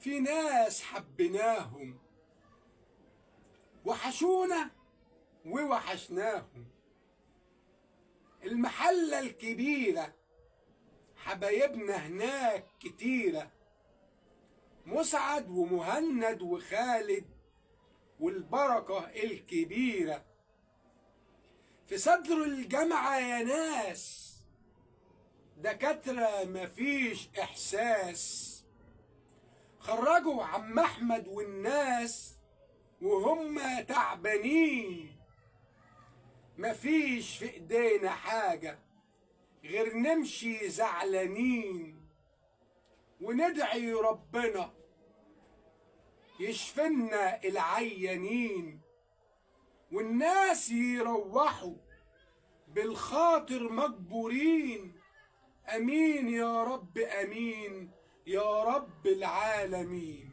في ناس حبيناهم وحشونا ووحشناهم. المحلة الكبيرة حبايبنا هناك كتيرة، مسعد ومهند وخالد والبركة الكبيرة. في صدر الجامعة يا ناس دكاترة مفيش إحساس، خرجوا عم أحمد والناس وهم تعبانين. مفيش في إيدينا حاجة غير نمشي زعلانين، وندعي ربنا يشفنا العيانين، والناس يروحوا بالخاطر مجبورين. امين يا رب، امين يا رب العالمين.